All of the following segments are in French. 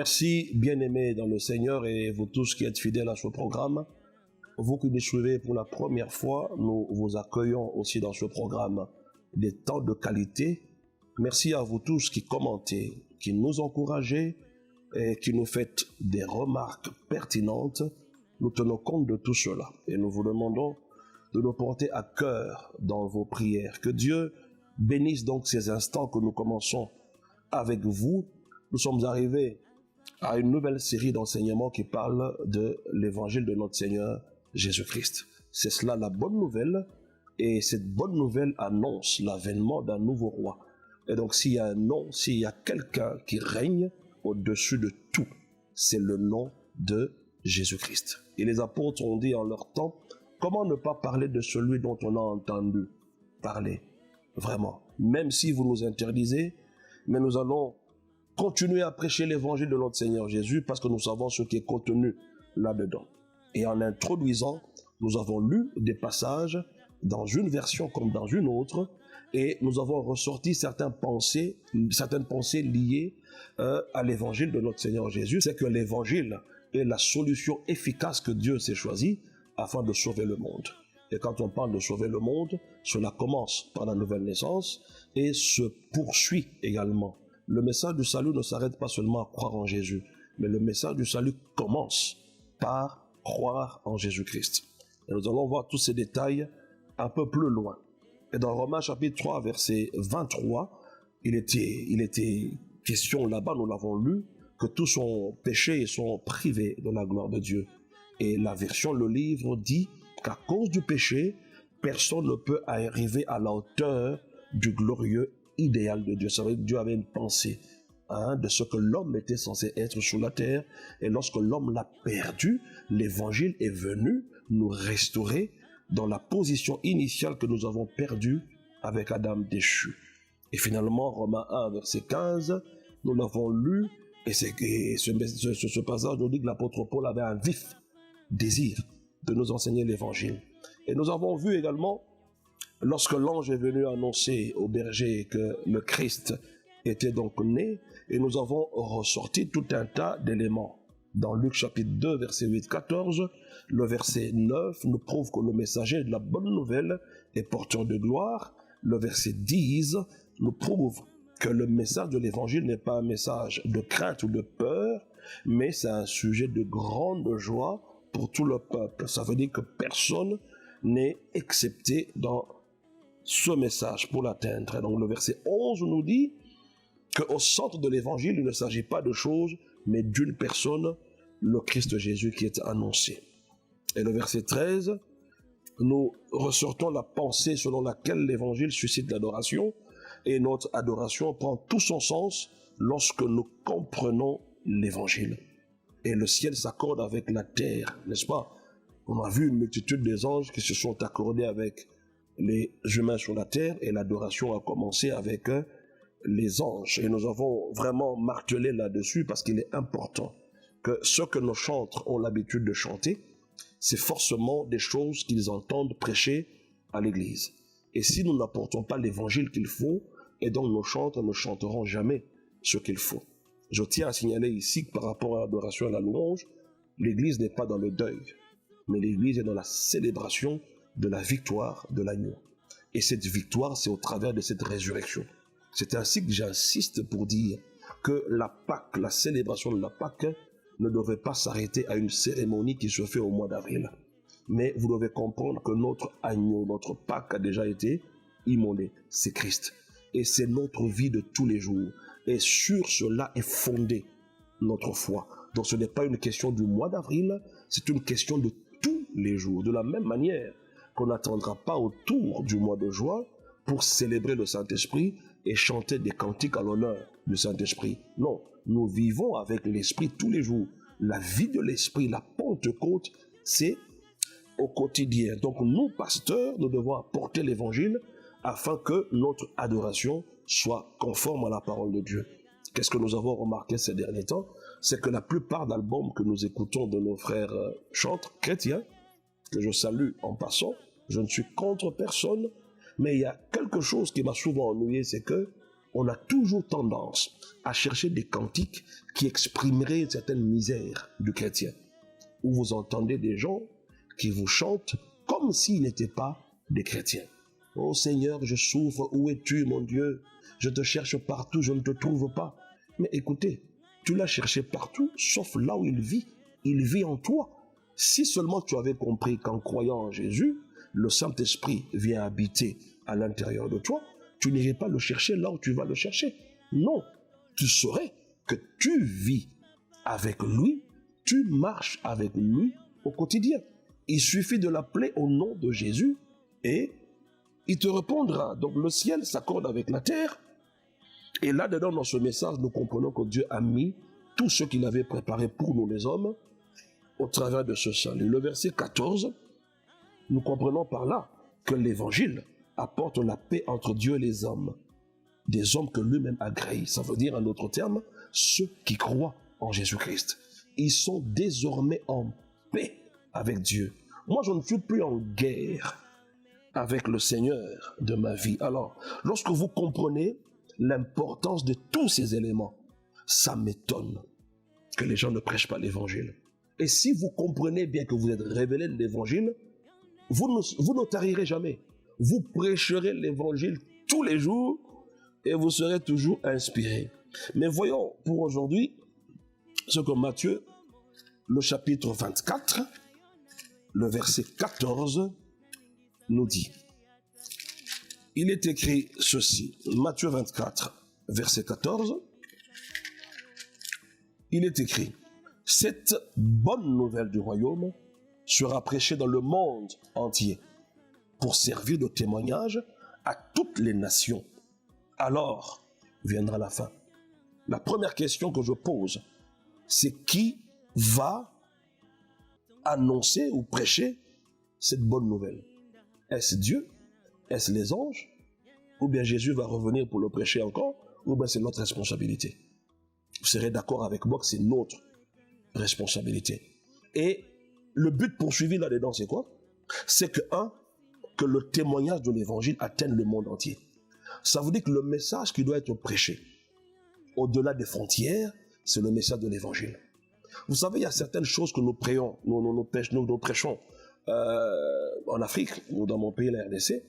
Merci, bien-aimés dans le Seigneur et vous tous qui êtes fidèles à ce programme. Vous qui nous suivez pour la première fois, nous vous accueillons aussi dans ce programme des temps de qualité. Merci à vous tous qui commentez, qui nous encouragez et qui nous faites des remarques pertinentes. Nous tenons compte de tout cela et nous vous demandons de nous porter à cœur dans vos prières. Que Dieu bénisse donc ces instants que nous commençons avec vous. Nous sommes arrivés à une nouvelle série d'enseignements qui parle de l'évangile de notre Seigneur Jésus-Christ. C'est cela la bonne nouvelle, et cette bonne nouvelle annonce l'avènement d'un nouveau roi. Et donc s'il y a un nom, s'il y a quelqu'un qui règne au-dessus de tout, c'est le nom de Jésus-Christ. Et les apôtres ont dit en leur temps, comment ne pas parler de celui dont on a entendu parler? Vraiment. Même si vous nous interdisez, mais nous allons continuer à prêcher l'évangile de notre Seigneur Jésus parce que nous savons ce qui est contenu là-dedans. Et en introduisant, nous avons lu des passages dans une version comme dans une autre, et nous avons ressorti certaines pensées liées à l'évangile de notre Seigneur Jésus. C'est que l'évangile est la solution efficace que Dieu s'est choisie afin de sauver le monde. Et quand on parle de sauver le monde, cela commence par la nouvelle naissance et se poursuit également. Le message du salut ne s'arrête pas seulement à croire en Jésus, mais le message du salut commence par croire en Jésus-Christ. Et nous allons voir tous ces détails un peu plus loin. Et dans Romains chapitre 3, verset 23, il était question là-bas, nous l'avons lu, que tous sont péchés et sont privés de la gloire de Dieu. Et la version Le Livre dit qu'à cause du péché, personne ne peut arriver à la hauteur du glorieux idéal de Dieu. Ça veut dire que Dieu avait une pensée de ce que l'homme était censé être sur la terre, et lorsque l'homme l'a perdu, l'évangile est venu nous restaurer dans la position initiale que nous avons perdue avec Adam déchu. Et finalement, Romains 1, verset 15, nous l'avons lu, et ce passage nous dit que l'apôtre Paul avait un vif désir de nous enseigner l'évangile. Et nous avons vu également, lorsque l'ange est venu annoncer au berger que le Christ était donc né, et nous avons ressorti tout un tas d'éléments. Dans Luc chapitre 2, verset 8-14, le verset 9 nous prouve que le messager de la bonne nouvelle est porteur de gloire. Le verset 10 nous prouve que le message de l'évangile n'est pas un message de crainte ou de peur, mais c'est un sujet de grande joie pour tout le peuple. Ça veut dire que personne n'est excepté dans ce message pour l'atteindre. Donc le verset 11 nous dit qu'au centre de l'évangile, il ne s'agit pas de choses, mais d'une personne, le Christ Jésus qui est annoncé. Et le verset 13, nous ressortons la pensée selon laquelle l'évangile suscite l'adoration, et notre adoration prend tout son sens lorsque nous comprenons l'évangile. Et le ciel s'accorde avec la terre, n'est-ce pas? On a vu une multitude des anges qui se sont accordés avec les humains sur la terre, et l'adoration a commencé avec les anges. Et nous avons vraiment martelé là-dessus parce qu'il est important que ce que nos chantres ont l'habitude de chanter, c'est forcément des choses qu'ils entendent prêcher à l'église. Et si nous n'apportons pas l'évangile qu'il faut, et donc nos chantres ne chanteront jamais ce qu'il faut. Je tiens à signaler ici que par rapport à l'adoration et à la louange, l'église n'est pas dans le deuil, mais l'église est dans la célébration de la victoire de l'agneau. Et cette victoire, c'est au travers de cette résurrection. C'est ainsi que j'insiste pour dire que la Pâque, la célébration de la Pâque, ne devrait pas s'arrêter à une cérémonie qui se fait au mois d'avril. Mais vous devez comprendre que notre agneau, notre Pâque a déjà été immolé. C'est Christ. Et c'est notre vie de tous les jours. Et sur cela est fondée notre foi. Donc ce n'est pas une question du mois d'avril, c'est une question de tous les jours. De la même manière qu'on n'attendra pas autour du mois de juin pour célébrer le Saint-Esprit et chanter des cantiques à l'honneur du Saint-Esprit. Non, nous vivons avec l'Esprit tous les jours. La vie de l'Esprit, la Pentecôte, c'est au quotidien. Donc nous, pasteurs, nous devons apporter l'Évangile afin que notre adoration soit conforme à la parole de Dieu. Qu'est-ce que nous avons remarqué ces derniers temps? C'est que la plupart d'albums que nous écoutons de nos frères chantres chrétiens, que je salue en passant, je ne suis contre personne, mais il y a quelque chose qui m'a souvent ennuyé, c'est que on a toujours tendance à chercher des cantiques qui exprimeraient une certaine misère du chrétien. Où vous entendez des gens qui vous chantent comme s'ils n'étaient pas des chrétiens. Oh Seigneur, je souffre, où es-tu mon Dieu? Je te cherche partout, je ne te trouve pas. Mais écoutez, tu l'as cherché partout, sauf là où il vit en toi. Si seulement tu avais compris qu'en croyant en Jésus, le Saint-Esprit vient habiter à l'intérieur de toi, tu n'irais pas le chercher là où tu vas le chercher. Non, tu saurais que tu vis avec lui, tu marches avec lui au quotidien. Il suffit de l'appeler au nom de Jésus et il te répondra. Donc le ciel s'accorde avec la terre. Et là-dedans, dans ce message, nous comprenons que Dieu a mis tout ce qu'il avait préparé pour nous les hommes au travers de ce salut. Le verset 14, nous comprenons par là que l'évangile apporte la paix entre Dieu et les hommes. Des hommes que lui-même agrée. Ça veut dire, en d'autres termes, ceux qui croient en Jésus-Christ. Ils sont désormais en paix avec Dieu. Moi, je ne suis plus en guerre avec le Seigneur de ma vie. Alors, lorsque vous comprenez l'importance de tous ces éléments, ça m'étonne que les gens ne prêchent pas l'évangile. Et si vous comprenez bien que vous êtes révélé de l'évangile, vous ne tarirez jamais. Vous prêcherez l'évangile tous les jours et vous serez toujours inspiré. Mais voyons pour aujourd'hui ce que Matthieu, le chapitre 24, le verset 14, nous dit. Il est écrit ceci, Matthieu 24, verset 14, il est écrit, « Cette bonne nouvelle du royaume sera prêchée dans le monde entier pour servir de témoignage à toutes les nations. Alors viendra la fin. » La première question que je pose, c'est qui va annoncer ou prêcher cette bonne nouvelle? Est-ce Dieu? Est-ce les anges? Ou bien Jésus va revenir pour le prêcher encore? Ou bien c'est notre responsabilité? Vous serez d'accord avec moi que c'est notre responsabilité. Et le but poursuivi là-dedans, c'est quoi? C'est que le témoignage de l'évangile atteigne le monde entier. Ça veut dire que le message qui doit être prêché au-delà des frontières, c'est le message de l'évangile. Vous savez, il y a certaines choses que nous prêchons en Afrique ou dans mon pays, la RDC.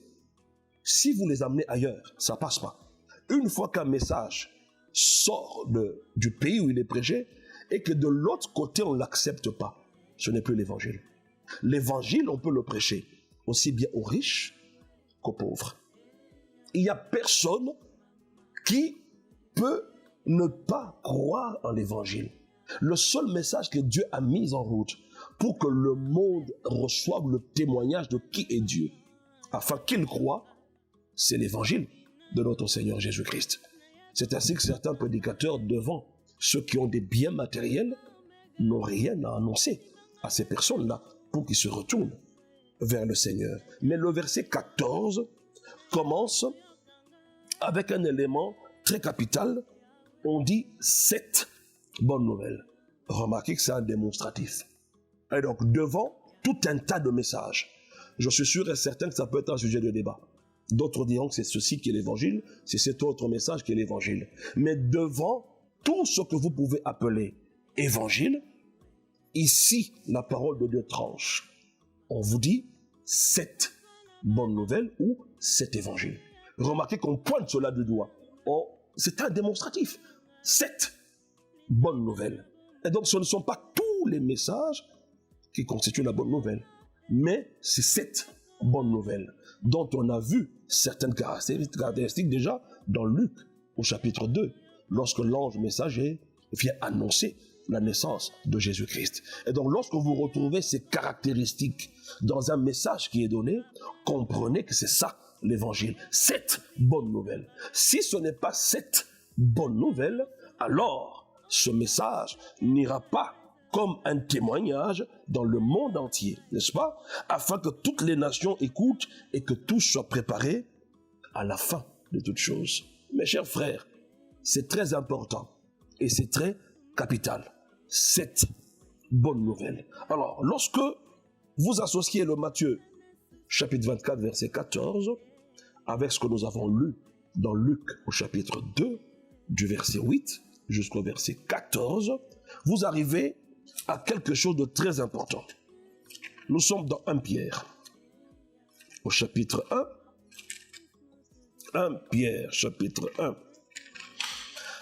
Si vous les amenez ailleurs, ça passe pas. Une fois qu'un message sort du pays où il est prêché et que de l'autre côté on l'accepte pas, ce n'est plus l'évangile. L'évangile, on peut le prêcher aussi bien aux riches qu'aux pauvres. Il n'y a personne qui peut ne pas croire en l'évangile. Le seul message que Dieu a mis en route pour que le monde reçoive le témoignage de qui est Dieu, afin qu'il croie, c'est l'évangile de notre Seigneur Jésus-Christ. C'est ainsi que certains prédicateurs devant ceux qui ont des biens matériels n'ont rien à annoncer à ces personnes-là pour qu'ils se retournent vers le Seigneur. Mais le verset 14 commence avec un élément très capital. On dit cette bonne nouvelle. Remarquez que c'est un démonstratif. Et donc, devant tout un tas de messages, je suis sûr et certain que ça peut être un sujet de débat. D'autres diront que c'est ceci qui est l'évangile, c'est cet autre message qui est l'évangile. Mais devant tout ce que vous pouvez appeler évangile, ici, la parole de Dieu tranche. On vous dit cette bonne nouvelle ou cet évangile. Remarquez qu'on pointe cela du doigt. C'est un démonstratif. Cette bonne nouvelle. Et donc, ce ne sont pas tous les messages qui constituent la bonne nouvelle, mais c'est cette bonne nouvelle dont on a vu certaines caractéristiques déjà dans Luc au chapitre 2, lorsque l'ange messager vient annoncer la naissance de Jésus-Christ. Et donc, lorsque vous retrouvez ces caractéristiques dans un message qui est donné, comprenez que c'est ça l'évangile, cette bonne nouvelle. Si ce n'est pas cette bonne nouvelle, alors ce message n'ira pas comme un témoignage dans le monde entier, n'est-ce pas? Afin que toutes les nations écoutent et que tout soit préparé à la fin de toutes choses. Mes chers frères, c'est très important et c'est très capital, cette bonne nouvelle. Alors, lorsque vous associez le Matthieu, chapitre 24, verset 14, avec ce que nous avons lu dans Luc au chapitre 2, du verset 8 jusqu'au verset 14, vous arrivez à quelque chose de très important. Nous sommes dans 1 Pierre, au chapitre 1. 1 Pierre, chapitre 1.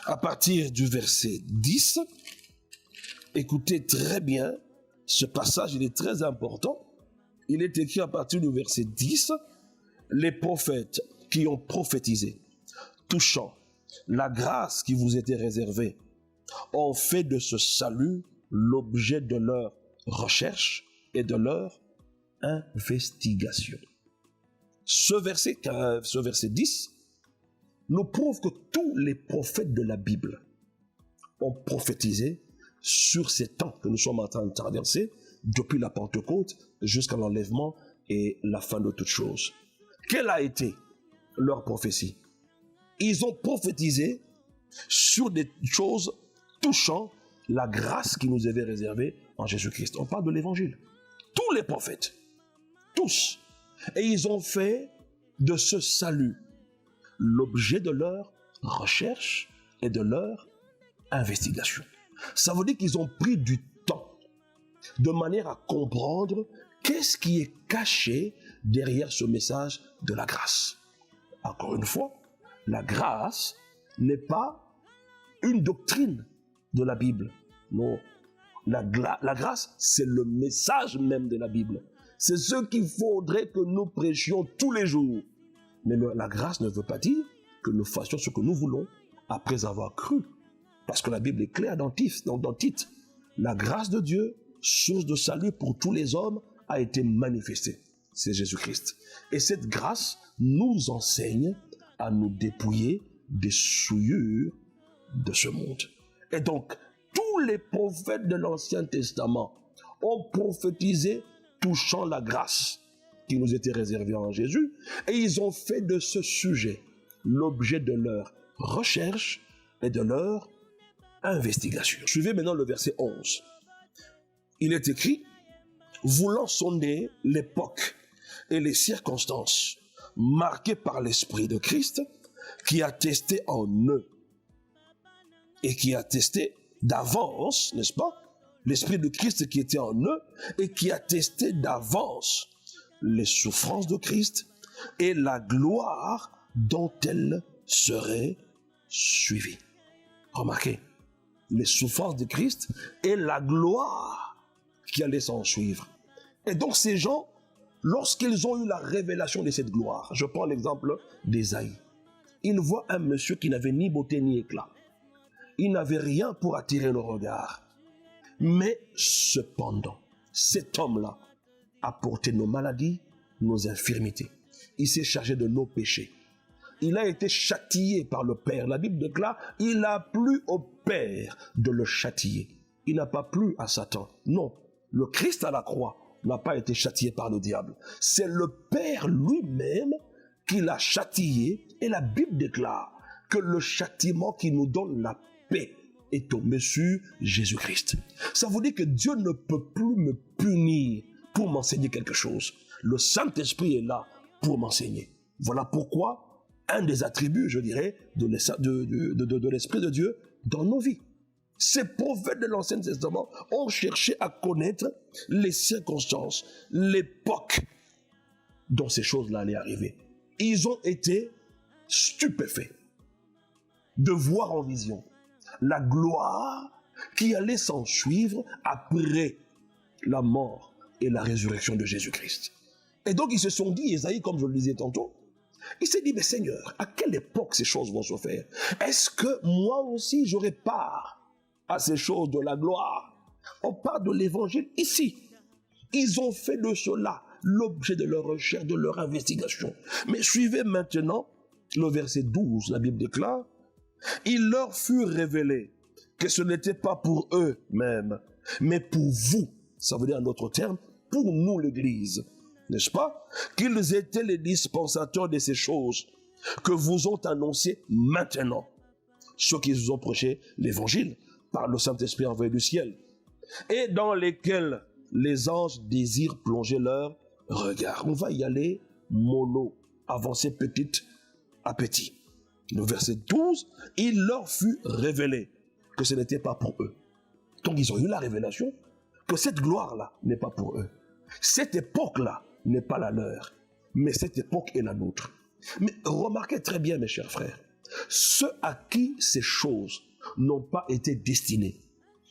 À partir du verset 10, écoutez très bien, ce passage, il est très important. Il est écrit à partir du verset 10, les prophètes qui ont prophétisé, touchant la grâce qui vous était réservée, ont fait de ce salut l'objet de leur recherche et de leur investigation. Ce verset 10 nous prouve que tous les prophètes de la Bible ont prophétisé sur ces temps que nous sommes en train de traverser, depuis la Pentecôte jusqu'à l'enlèvement et la fin de toutes choses. Quelle a été leur prophétie? Ils ont prophétisé sur des choses touchant la grâce qui nous avait réservée en Jésus-Christ. On parle de l'Évangile. Tous les prophètes, tous. Et ils ont fait de ce salut l'objet de leur recherche et de leur investigation. Ça veut dire qu'ils ont pris du temps de manière à comprendre qu'est-ce qui est caché derrière ce message de la grâce. Encore une fois, la grâce n'est pas une doctrine de la Bible. Non, la grâce, c'est le message même de la Bible. C'est ce qu'il faudrait que nous prêchions tous les jours. Mais la grâce ne veut pas dire que nous fassions ce que nous voulons après avoir cru. Parce que la Bible est claire dans Tite. La grâce de Dieu, source de salut pour tous les hommes, a été manifestée. C'est Jésus-Christ. Et cette grâce nous enseigne à nous dépouiller des souillures de ce monde. Et donc, tous les prophètes de l'Ancien Testament ont prophétisé touchant la grâce qui nous était réservée en Jésus, et ils ont fait de ce sujet l'objet de leur recherche et de leur investigation. Suivez maintenant le verset 11. Il est écrit, voulant sonder l'époque et les circonstances marquées par l'Esprit de Christ, qui a testé en eux et qui a testé d'avance, n'est-ce pas, l'Esprit de Christ qui était en eux et qui a testé d'avance les souffrances de Christ et la gloire dont elles seraient suivies. Remarquez, les souffrances de Christ et la gloire qui allait s'en suivre. Et donc ces gens, lorsqu'ils ont eu la révélation de cette gloire, je prends l'exemple d'Ésaïe, ils voient un monsieur qui n'avait ni beauté ni éclat. Il n'avait rien pour attirer le regard. Mais cependant, cet homme-là a porté nos maladies, nos infirmités. Il s'est chargé de nos péchés. Il a été châtié par le Père. La Bible déclare, il a plu au Père de le châtier. Il n'a pas plu à Satan. Non, le Christ à la croix n'a pas été châtié par le diable. C'est le Père lui-même qui l'a châtié. Et la Bible déclare que le châtiment qui nous donne la paix est tombé sur Jésus-Christ. Ça veut dire que Dieu ne peut plus me punir pour m'enseigner quelque chose. Le Saint-Esprit est là pour m'enseigner. Voilà pourquoi un des attributs, je dirais, de l'Esprit de Dieu dans nos vies. Ces prophètes de l'Ancien Testament ont cherché à connaître les circonstances, l'époque dont ces choses-là allaient arriver. Ils ont été stupéfaits de voir en vision la gloire qui allait s'en suivre après la mort et la résurrection de Jésus-Christ. Et donc ils se sont dit, Ésaïe, comme je le disais tantôt, il s'est dit, mais Seigneur, à quelle époque ces choses vont se faire? Est-ce que moi aussi j'aurai part à ces choses de la gloire? On parle de l'évangile ici. Ils ont fait de cela l'objet de leur recherche, de leur investigation. Mais suivez maintenant le verset 12, la Bible déclare, il leur fut révélé que ce n'était pas pour eux-mêmes, mais pour vous. Ça veut dire en d'autres termes, pour nous l'Église. N'est-ce pas? Qu'ils étaient les dispensateurs de ces choses que vous ont annoncées maintenant. Ceux qui vous ont prêché l'évangile par le Saint-Esprit envoyé du ciel. Et dans lesquels les anges désirent plonger leur regard. On va y aller mollo, avancer petit à petit. Le verset 12, il leur fut révélé que ce n'était pas pour eux. Donc ils ont eu la révélation que cette gloire-là n'est pas pour eux. Cette époque-là n'est pas la leur, mais cette époque est la nôtre. Mais remarquez très bien, mes chers frères, ceux à qui ces choses n'ont pas été destinées,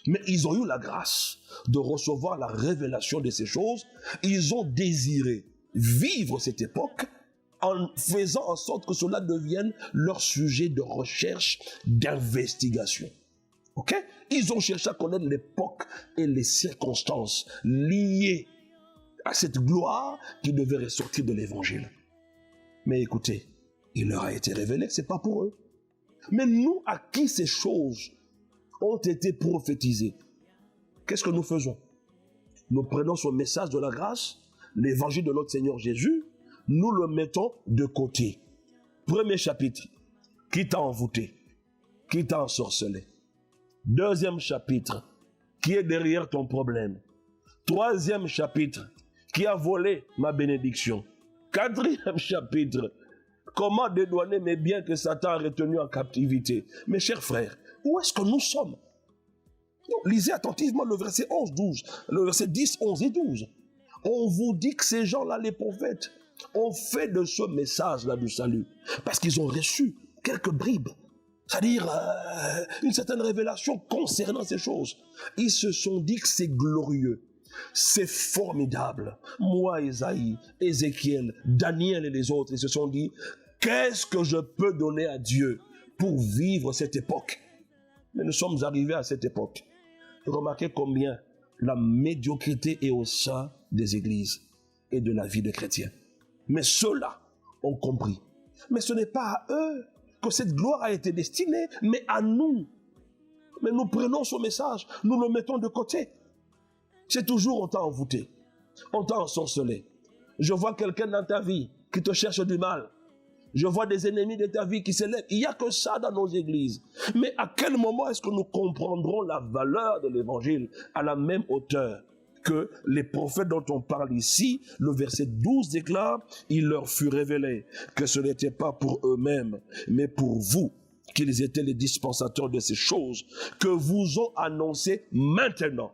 mais ils ont eu la grâce de recevoir la révélation de ces choses, ils ont désiré vivre cette époque en faisant en sorte que cela devienne leur sujet de recherche, d'investigation. Ok? Ils ont cherché à connaître l'époque et les circonstances liées à cette gloire qui devait ressortir de l'évangile. Mais écoutez, il leur a été révélé que ce n'est pas pour eux. Mais nous, à qui ces choses ont été prophétisées, qu'est-ce que nous faisons? Nous prenons ce message de la grâce, l'évangile de notre Seigneur Jésus, nous le mettons de côté. Premier chapitre, qui t'a envoûté, qui t'a ensorcelé. Deuxième chapitre, qui est derrière ton problème. Troisième chapitre, qui a volé ma bénédiction. Quatrième chapitre, comment dédouaner mes biens que Satan a retenus en captivité. Mes chers frères, où est-ce que nous sommes? Lisez attentivement le verset 11, 12, le verset 10, 11 et 12. On vous dit que ces gens-là, les prophètes, ont fait de ce message-là du salut, parce qu'ils ont reçu quelques bribes, c'est-à-dire une certaine révélation concernant ces choses. Ils se sont dit que c'est glorieux, c'est formidable. Moi, Isaïe, Ézéchiel, Daniel et les autres, ils se sont dit, qu'est-ce que je peux donner à Dieu pour vivre cette époque? Mais nous sommes arrivés à cette époque. Remarquez combien la médiocrité est au sein des églises et de la vie des chrétiens. Mais ceux-là ont compris. Mais ce n'est pas à eux que cette gloire a été destinée, mais à nous. Mais nous prenons ce message, nous le mettons de côté. C'est toujours on t'a envoûté, on t'a ensorcelé. Je vois quelqu'un dans ta vie qui te cherche du mal. Je vois des ennemis de ta vie qui s'élèvent. Il n'y a que ça dans nos églises. Mais à quel moment est-ce que nous comprendrons la valeur de l'évangile à la même hauteur que les prophètes dont on parle ici? Le verset 12 déclare, il leur fut révélé que ce n'était pas pour eux-mêmes, mais pour vous, qu'ils étaient les dispensateurs de ces choses que vous ont annoncées maintenant.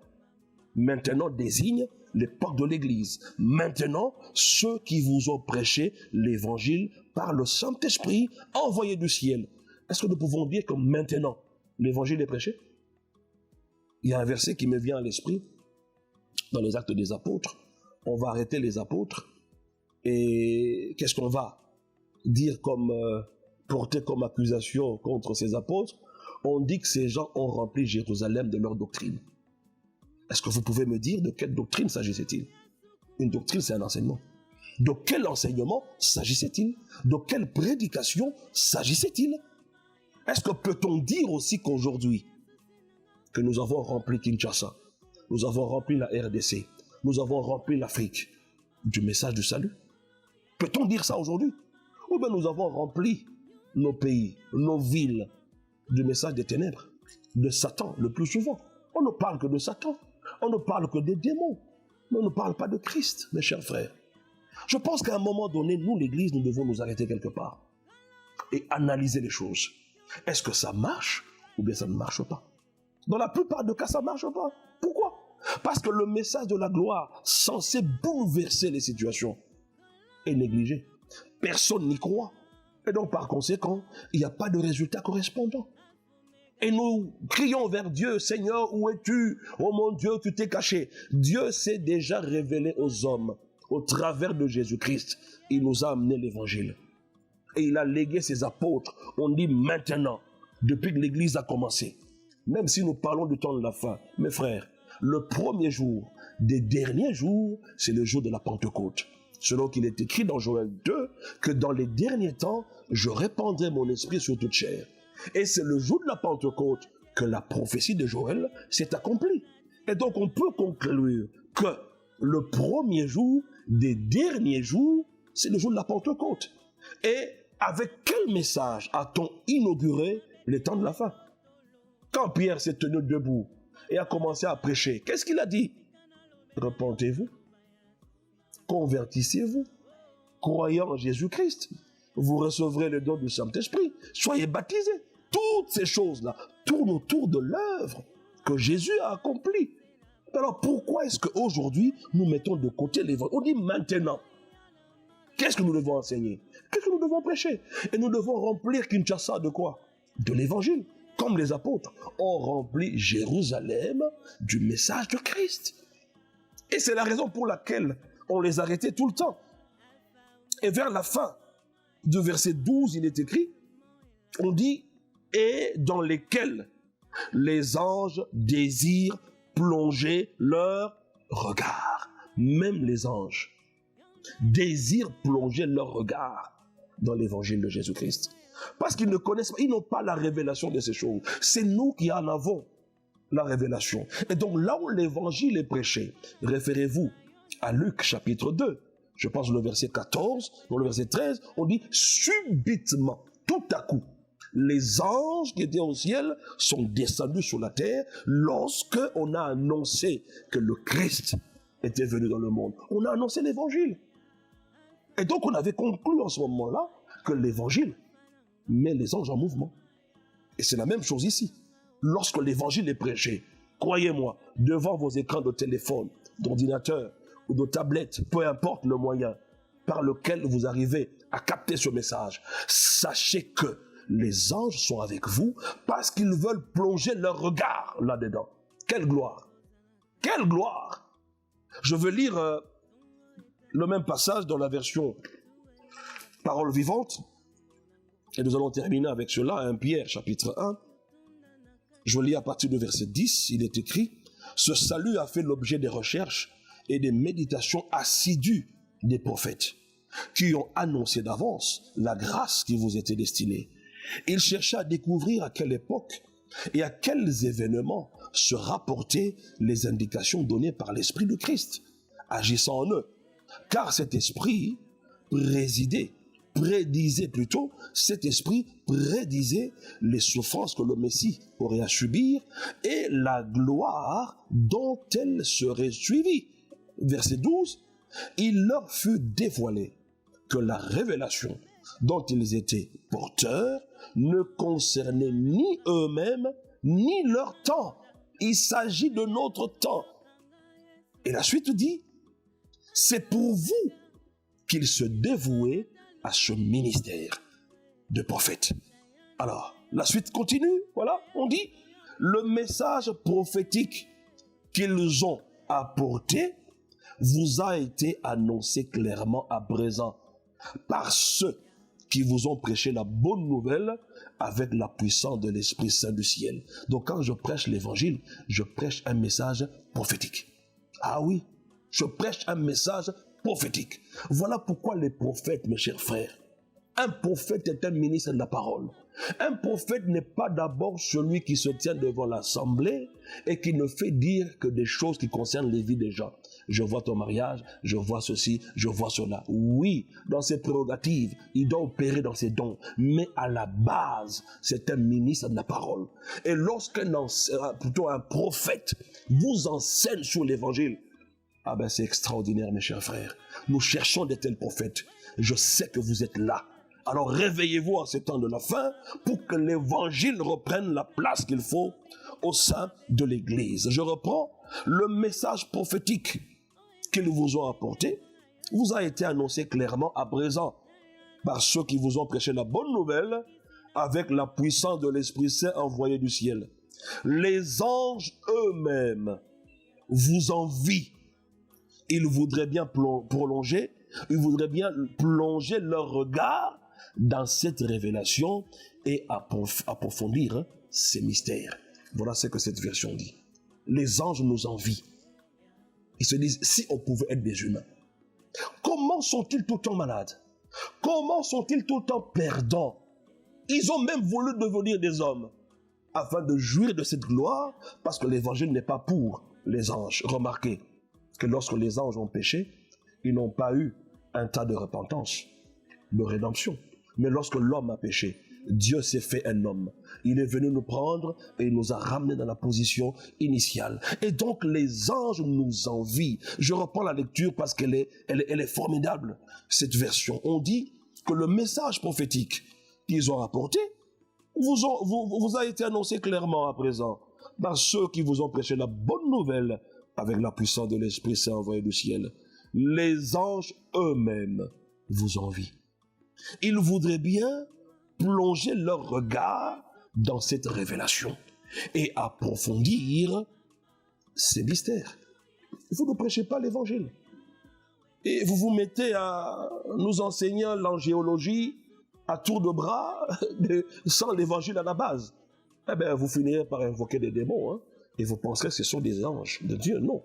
Maintenant désigne l'époque de l'Église. Maintenant, ceux qui vous ont prêché l'Évangile par le Saint-Esprit envoyé du ciel. Est-ce que nous pouvons dire que maintenant, l'Évangile est prêché? Il y a un verset qui me vient à l'esprit dans les Actes des Apôtres. On va arrêter les apôtres et qu'est-ce qu'on va dire comme porter comme accusation contre ces apôtres? On dit que ces gens ont rempli Jérusalem de leur doctrine. Est-ce que vous pouvez me dire de quelle doctrine s'agissait-il? Une doctrine, c'est un enseignement. De quel enseignement s'agissait-il? De quelle prédication s'agissait-il? Est-ce que peut-on dire aussi qu'aujourd'hui, que nous avons rempli Kinshasa, nous avons rempli la RDC, nous avons rempli l'Afrique du message du salut? Peut-on dire ça aujourd'hui? Ou bien nous avons rempli nos pays, nos villes du message des ténèbres, de Satan le plus souvent? On ne parle que de Satan. On ne parle que des démons. Mais on ne parle pas de Christ, mes chers frères. Je pense qu'à un moment donné, nous, l'Église, nous devons nous arrêter quelque part et analyser les choses. Est-ce que ça marche ou bien ça ne marche pas? Dans la plupart des cas, ça ne marche pas. Pourquoi? Parce que le message de la gloire, censé bouleverser les situations, est négligé. Personne n'y croit. Et donc, par conséquent, il n'y a pas de résultat correspondant. Et nous crions vers Dieu, Seigneur, où es-tu? Oh mon Dieu, tu t'es caché. Dieu s'est déjà révélé aux hommes au travers de Jésus-Christ. Il nous a amené l'évangile. Et il a légué ses apôtres. On dit maintenant, depuis que l'Église a commencé, même si nous parlons du temps de la fin, mes frères, le premier jour des derniers jours, c'est le jour de la Pentecôte. Selon qu'il est écrit dans Joël 2, que dans les derniers temps, je répandrai mon esprit sur toute chair. Et c'est le jour de la Pentecôte que la prophétie de Joël s'est accomplie. Et donc on peut conclure que le premier jour des derniers jours, c'est le jour de la Pentecôte. Et avec quel message a-t-on inauguré les temps de la fin? Quand Pierre s'est tenu debout et a commencé à prêcher, qu'est-ce qu'il a dit? Repentez-vous, convertissez-vous, croyez en Jésus-Christ, vous recevrez le don du Saint-Esprit, soyez baptisés. Toutes ces choses-là tournent autour de l'œuvre que Jésus a accomplie. Alors pourquoi est-ce qu'aujourd'hui, nous mettons de côté l'évangile? On dit maintenant. Qu'est-ce que nous devons enseigner? Qu'est-ce que nous devons prêcher? Et nous devons remplir Kinshasa de quoi? De l'évangile. Comme les apôtres ont rempli Jérusalem du message de Christ. Et c'est la raison pour laquelle on les arrêtait tout le temps. Et vers la fin du verset 12, il est écrit, on dit, et dans lesquels les anges désirent plonger leur regard. Même les anges désirent plonger leur regard dans l'évangile de Jésus-Christ. Parce qu'ils ne connaissent pas, ils n'ont pas la révélation de ces choses. C'est nous qui en avons la révélation. Et donc là où l'évangile est prêché, référez-vous à Luc chapitre 2. Je pense le verset 14, dans le verset 13, on dit subitement, tout à coup, les anges qui étaient au ciel sont descendus sur la terre lorsque on a annoncé que le Christ était venu dans le monde. On a annoncé l'évangile. Et donc on avait conclu en ce moment-là que l'évangile met les anges en mouvement. Et c'est la même chose ici. Lorsque l'évangile est prêché, croyez-moi, devant vos écrans de téléphone, d'ordinateur ou de tablette, peu importe le moyen par lequel vous arrivez à capter ce message, sachez que les anges sont avec vous parce qu'ils veulent plonger leur regard là-dedans. Quelle gloire! Quelle gloire! Je veux lire le même passage dans la version Parole vivante. Et nous allons terminer avec cela, 1 Pierre chapitre 1. Je lis à partir du verset 10, il est écrit, « Ce salut a fait l'objet des recherches et des méditations assidues des prophètes, qui ont annoncé d'avance la grâce qui vous était destinée. Ils cherchaient à découvrir à quelle époque et à quels événements se rapportaient les indications données par l'Esprit de Christ, agissant en eux. Car cet esprit cet esprit prédisait les souffrances que le Messie aurait à subir et la gloire dont elle serait suivie. » Verset 12, « Il leur fut dévoilé que la révélation dont ils étaient porteurs ne concernait ni eux-mêmes, ni leur temps. Il s'agit de notre temps. » Et la suite dit, « C'est pour vous qu'ils se dévouaient à ce ministère de prophète. » Alors, la suite continue, voilà, on dit, le message prophétique qu'ils ont apporté vous a été annoncé clairement à présent par ceux qui vous ont prêché la bonne nouvelle avec la puissance de l'Esprit Saint du ciel. Donc quand je prêche l'évangile, je prêche un message prophétique. Ah oui, je prêche un message prophétique. Voilà pourquoi les prophètes, mes chers frères, un prophète est un ministre de la parole. Un prophète n'est pas d'abord celui qui se tient devant l'assemblée et qui ne fait dire que des choses qui concernent les vies des gens. Je vois ton mariage, je vois ceci, je vois cela. Oui, dans ses prérogatives, il doit opérer dans ses dons. Mais à la base, c'est un ministre de la parole. Et lorsqu'un prophète vous enseigne sur l'évangile, ah ben c'est extraordinaire, mes chers frères. Nous cherchons de tels prophètes. Je sais que vous êtes là. Alors réveillez-vous en ces temps de la fin pour que l'évangile reprenne la place qu'il faut au sein de l'Église. Je reprends, le message prophétique qu'ils vous ont apporté vous a été annoncé clairement à présent par ceux qui vous ont prêché la bonne nouvelle avec la puissance de l'Esprit Saint envoyé du ciel. Les anges eux-mêmes vous envient. Ils voudraient bien plonger leur regard dans cette révélation et approfondir ces mystères. Voilà ce que cette version dit. Les anges nous envient. Ils se disent, si on pouvait être des humains, comment sont-ils tout le temps malades? Comment sont-ils tout le temps perdants? Ils ont même voulu devenir des hommes afin de jouir de cette gloire, parce que l'évangile n'est pas pour les anges. Remarquez que lorsque les anges ont péché, ils n'ont pas eu un tas de repentance, de rédemption. Mais lorsque l'homme a péché, Dieu s'est fait un homme. Il est venu nous prendre et il nous a ramenés dans la position initiale. Et donc les anges nous envient. Je reprends la lecture parce qu'elle est formidable, cette version. On dit, que le message prophétique qu'ils ont apporté vous a été annoncé clairement à présent par ceux qui vous ont prêché la bonne nouvelle avec la puissance de l'Esprit Saint envoyé du ciel. Les anges eux-mêmes vous envient. Ils voudraient bien plonger leur regard dans cette révélation et approfondir ces mystères. Vous ne prêchez pas l'évangile. Et vous vous mettez à nous enseigner l'angéologie à tour de bras sans l'évangile à la base. Eh bien, vous finirez par invoquer des démons, hein, et vous penserez que ce sont des anges de Dieu. Non.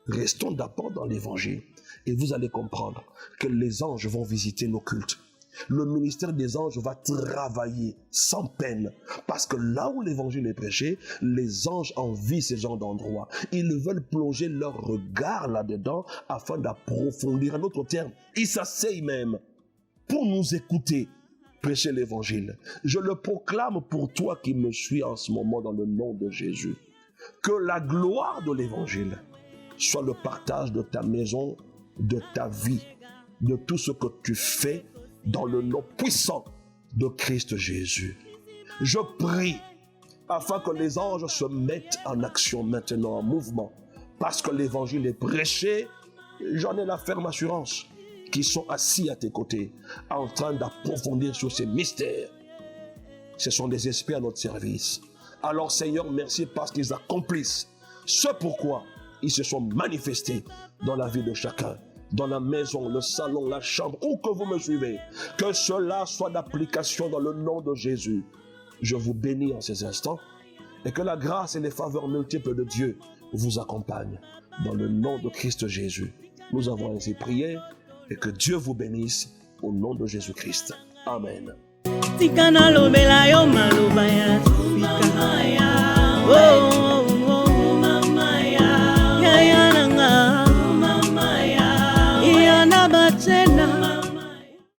Restons d'abord dans l'évangile. Et vous allez comprendre que les anges vont visiter nos cultes. Le ministère des anges va travailler sans peine. Parce que là où l'évangile est prêché, les anges envient ces genres d'endroits. Ils veulent plonger leur regard là-dedans afin d'approfondir. En d'autres termes, ils s'asseyent même pour nous écouter prêcher l'évangile. Je le proclame pour toi qui me suis en ce moment dans le nom de Jésus. Que la gloire de l'évangile soit le partage de ta maison, de ta vie, de tout ce que tu fais dans le nom puissant de Christ Jésus. Je prie afin que les anges se mettent en action maintenant, en mouvement, parce que l'évangile est prêché. J'en ai la ferme assurance qu'ils sont assis à tes côtés, en train d'approfondir sur ces mystères. Ce sont des esprits à notre service. Alors Seigneur, merci parce qu'ils accomplissent ce pourquoi ils se sont manifestés dans la vie de chacun, dans la maison, le salon, la chambre, où que vous me suivez. Que cela soit d'application dans le nom de Jésus. Je vous bénis en ces instants et que la grâce et les faveurs multiples de Dieu vous accompagnent. Dans le nom de Christ Jésus, nous avons ainsi prié et que Dieu vous bénisse au nom de Jésus-Christ. Amen.